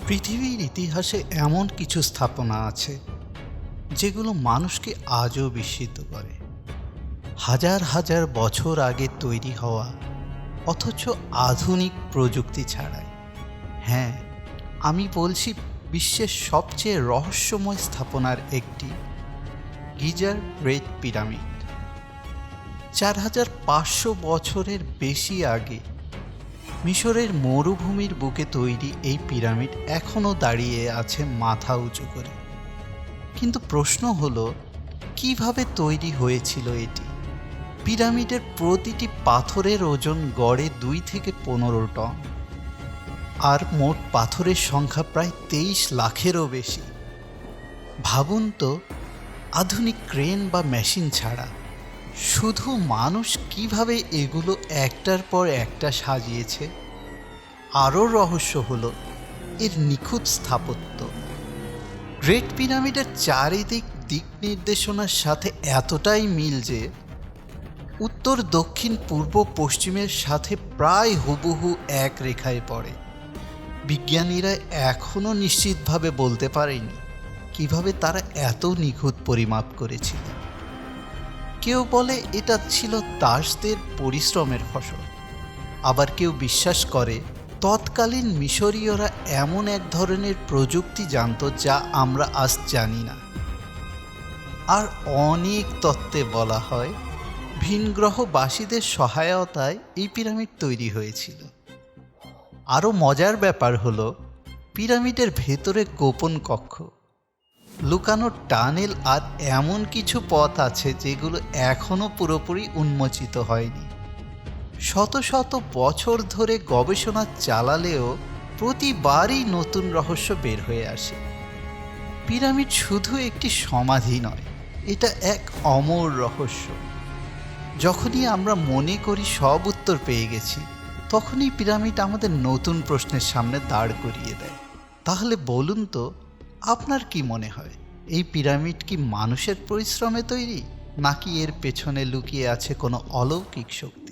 পৃথিবীর ইতিহাসে এমন কিছু স্থাপনা আছে যেগুলো মানুষকে আজও বিস্মিত করে। হাজার হাজার বছর আগে তৈরি হওয়া, অথচ আধুনিক প্রযুক্তি ছাড়াই। হ্যাঁ, আমি বলছি বিশ্বের সবচেয়ে রহস্যময় স্থাপনার একটি, গিজার গ্রেট পিরামিড। 4500 বছরের বেশি আগে মিশরের মরুভূমির বুকে তৈরি এই পিরামিড এখনও দাঁড়িয়ে আছে মাথা উঁচু করে। কিন্তু প্রশ্ন হলো, কিভাবে তৈরি হয়েছিল এটি? পিরামিডের প্রতিটি পাথরের ওজন গড়ে 2 থেকে 15 টন, আর মোট পাথরের সংখ্যা প্রায় 23 লাখেরও বেশি। ভাবুন তো, আধুনিক ক্রেন বা মেশিন ছাড়া শুধু মানুষ কিভাবে এগুলো একটার পর একটা সাজিয়েছে। আরও রহস্য হলো এর নিখুঁত স্থাপত্য। গ্রেট পিরামিডের চারিদিক দিক নির্দেশনার সাথে এতটাই মিল যে উত্তর, দক্ষিণ, পূর্ব, পশ্চিমের সাথে প্রায় হুবহু এক রেখায় পড়ে। বিজ্ঞানীরা এখনও নিশ্চিতভাবে বলতে পারেনি কিভাবে তারা এত নিখুঁত পরিমাপ করেছিল। কেউ বলে এটা ছিল দাসদের পরিশ্রমের ফসল, আবার কেউ বিশ্বাস করে তৎকালীন মিশরীয়রা এমন এক ধরনের প্রযুক্তি জানত যা আমরা আজ জানি না। আর অনেক তত্ত্বে বলা হয় ভিনগ্রহবাসীদের সহায়তায় এই পিরামিড তৈরি হয়েছিল। আরও মজার ব্যাপার হলো পিরামিডের ভেতরে গোপন কক্ষ, লুকানো টানেল আর এমন কিছু পথ আছে যেগুলো এখনও পুরোপুরি উন্মোচিত হয়নি। শত শত বছর ধরে গবেষণা চালালেও প্রতিবারই নতুন রহস্য বের হয়ে আসে। পিরামিড শুধু একটি সমাধি নয়, এটা এক অমর রহস্য। যখনই আমরা মনে করি সব উত্তর পেয়ে গেছি, তখনই পিরামিড আমাদের নতুন প্রশ্নের সামনে দাঁড় করিয়ে দেয়। তাহলে বলুন তো, আপনার কি মনে হয়, এই পিরামিড কি মানুষের পরিশ্রমে তৈরি, নাকি এর পেছনে লুকিয়ে আছে কোনো অলৌকিক শক্তি?